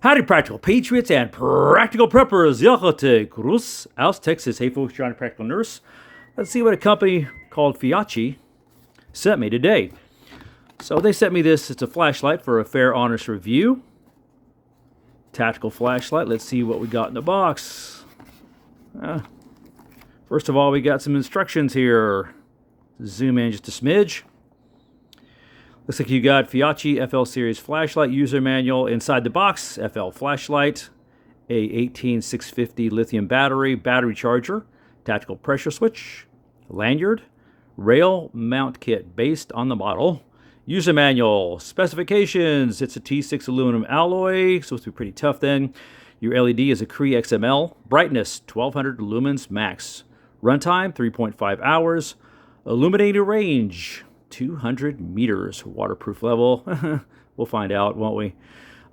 Howdy, practical patriots and practical preppers. Yochote Cruz aus Texas. Hey, folks, John, Practical Nurse. Let's see what a company called Feyachi sent me today. So they sent me this. It's a flashlight for a fair, honest review. Tactical flashlight. Let's see what we got in the box. First of all, we got some instructions here. Zoom in just a smidge. Looks like you got Feyachi FL series flashlight user manual inside the box. FL flashlight, a 18650 lithium battery charger, tactical pressure switch, lanyard, rail mount kit based on the model. User manual, specifications. It's a T6 aluminum alloy, supposed to be pretty tough then. Your LED is a Cree XML. Brightness, 1200 lumens max. Runtime, 3.5 hours. Illuminating range, 200 meters. Waterproof level. We'll find out, won't we?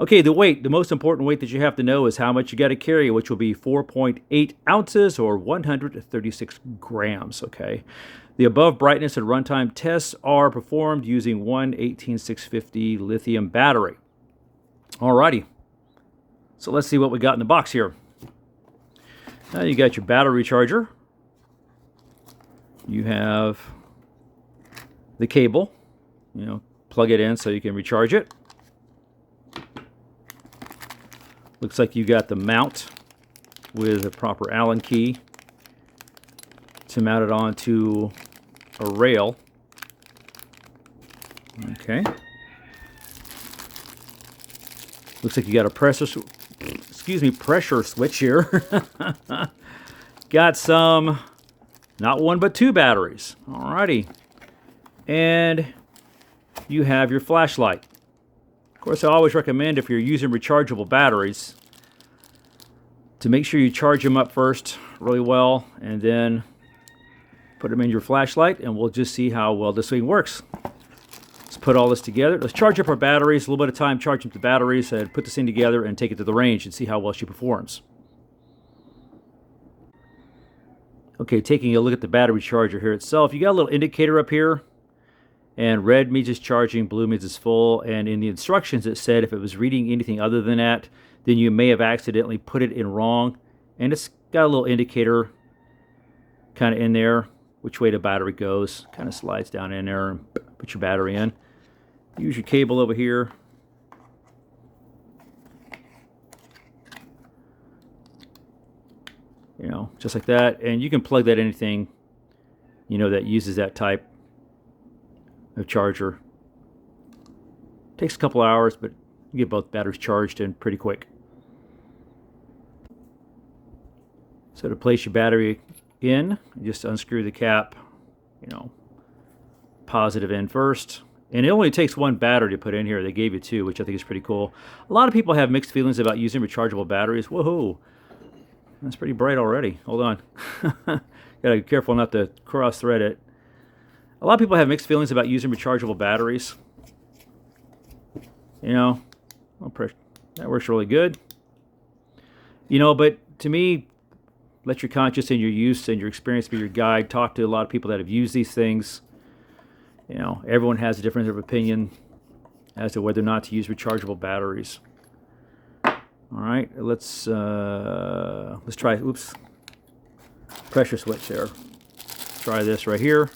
Okay, the weight. The most important weight that you have to know is how much you got to carry, which will be 4.8 ounces or 136 grams, okay? The above brightness and runtime tests are performed using one 18650 lithium battery. Alrighty. So let's see what we got in the box here. Now you got your battery charger. You have the cable, plug it in so you can recharge it. Looks like you got the mount with a proper Allen key to mount it onto a rail. Okay. Looks like you got a pressure switch here. Got some, not one but two batteries. Alrighty. And you have your flashlight. Of course, I always recommend, if you're using rechargeable batteries, to make sure you charge them up first really well and then put them in your flashlight, and we'll just see how well this thing works. Let's put all this together. Let's charge up our batteries. A little bit of time charging up the batteries, and put this thing together and take it to the range and see how well she performs. Okay, taking a look at the battery charger here itself. You got a little indicator up here. And red means it's charging, blue means it's full. And in the instructions it said if it was reading anything other than that, then you may have accidentally put it in wrong. And it's got a little indicator kind of in there, which way the battery goes. Kind of slides down in there and put your battery in. Use your cable over here. Just like that. And you can plug that anything, that uses that type of charger. Takes a couple hours, but you get both batteries charged in pretty quick. So to place your battery in, just unscrew the cap, positive end first. And it only takes one battery to put in here. They gave you two, which I think is pretty cool. A lot of people have mixed feelings about using rechargeable batteries. Woohoo! That's pretty bright already. Hold on. Gotta be careful not to cross-thread it. A lot of people have mixed feelings about using rechargeable batteries. That works really good. But to me, let your conscience and your use and your experience be your guide. Talk to a lot of people that have used these things. Everyone has a different opinion as to whether or not to use rechargeable batteries. All right, let's try. Oops, pressure switch there. Try this right here.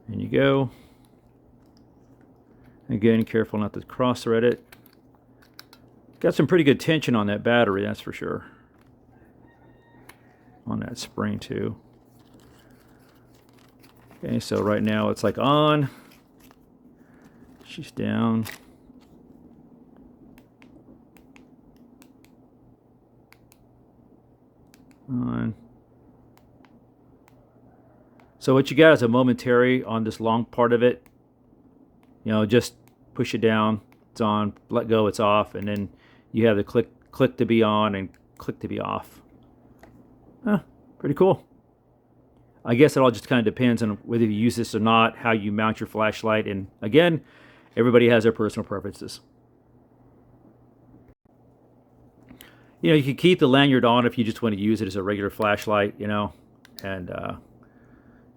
And you go. Again, careful not to cross-thread it. Got some pretty good tension on that battery, that's for sure. On that spring too. Okay, so right now it's like on. She's down. On. So what you got is a momentary on this long part of it. Just push it down. It's on. Let go. It's off. And then you have the click to be on and click to be off. Pretty cool. I guess it all just kind of depends on whether you use this or not, how you mount your flashlight, and again, everybody has their personal preferences. You know, you can keep the lanyard on if you just want to use it as a regular flashlight, you know, and you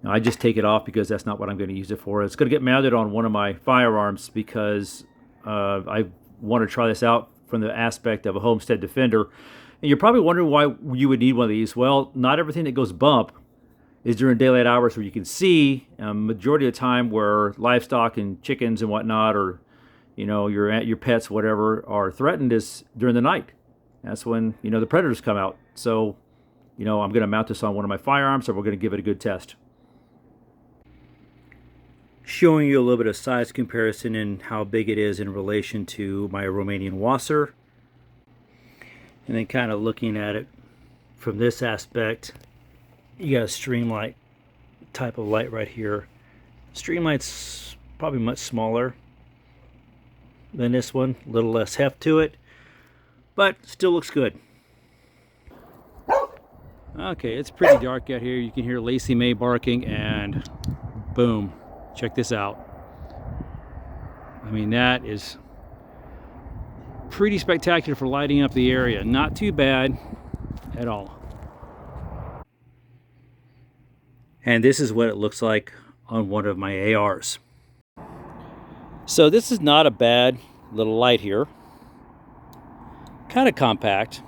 know, I just take it off because that's not what I'm going to use it for. It's going to get mounted on one of my firearms because I want to try this out from the aspect of a homestead defender. And you're probably wondering why you would need one of these. Well, not everything that goes bump is during daylight hours where you can see. Majority of the time where livestock and chickens and whatnot, or you know, your pets, whatever, are threatened is during the night. That's when, you know, the predators come out. So, you know, I'm going to mount this on one of my firearms, and we're going to give it a good test. Showing you a little bit of size comparison and how big it is in relation to my Romanian Wasser. And then kind of looking at it from this aspect, you got a streamlight type of light right here. Streamlight's probably much smaller than this one, a little less heft to it, but still looks good. Okay, it's pretty dark out here. You can hear Lacey May barking, and boom, check this out. I mean, that is pretty spectacular for lighting up the area. Not too bad at all. And this is what it looks like on one of my ARs. So this is not a bad little light here. Kind of compact.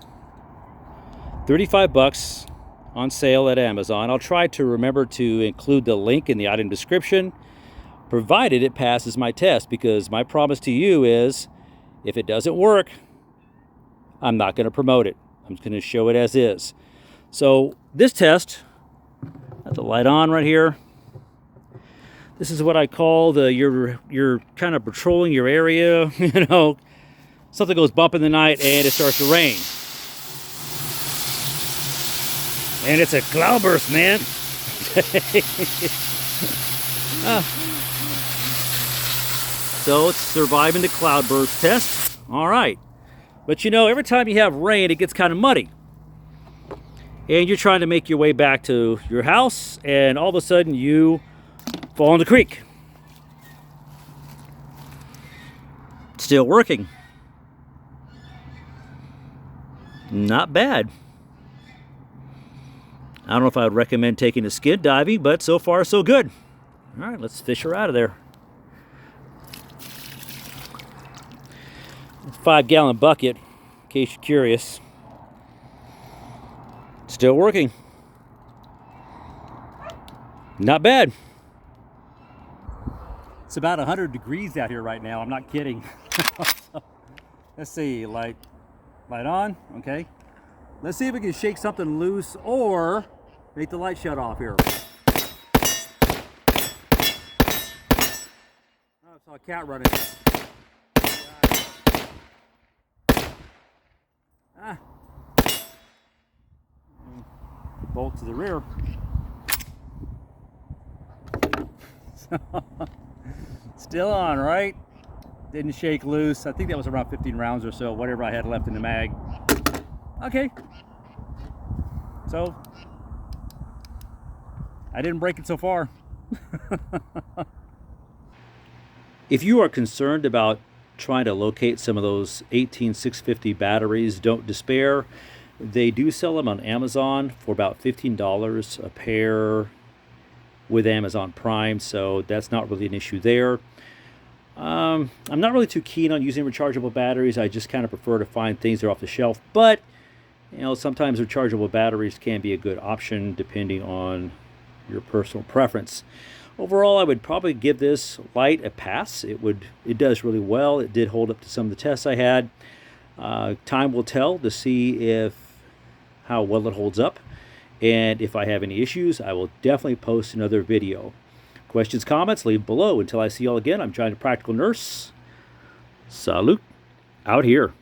35 bucks on sale at Amazon. I'll try to remember to include the link in the item description, provided it passes my test, because my promise to you is if it doesn't work, I'm not going to promote it. I'm just going to show it as is. So this test, got the light on right here. This is what I call you're kind of patrolling your area, you know, something goes bump in the night and it starts to rain. And it's a cloudburst, man. So it's surviving the cloudburst test. All right. But you know, every time you have rain, it gets kind of muddy. And you're trying to make your way back to your house, and all of a sudden you fall in the creek. Still working. Not bad. I don't know if I would recommend taking a skid diving, but so far so good. All right, let's fish her out of there. 5-gallon bucket, in case you're curious. Still working. Not bad. It's about 100 degrees out here right now. I'm not kidding. So, let's see, light on. Okay. Let's see if we can shake something loose or make the light shut off here. Oh, I saw a cat running. Bolt to the rear. Still on, right? Didn't shake loose. I think that was around 15 rounds or so, whatever I had left in the mag. Okay. So, I didn't break it so far. If you are concerned about trying to locate some of those 18650 batteries, don't despair. They do sell them on Amazon for about $15 a pair with Amazon Prime, so that's not really an issue there. I'm not really too keen on using rechargeable batteries. I just kind of prefer to find things that are off the shelf, but you know, sometimes rechargeable batteries can be a good option depending on your personal preference. Overall, I would probably give this light a pass. It does really well. It did hold up to some of the tests I had. Time will tell to see how well it holds up. And if I have any issues, I will definitely post another video. Questions, comments, leave below. Until I see you all again, I'm Giant Practical Nurse. Salute. Out here.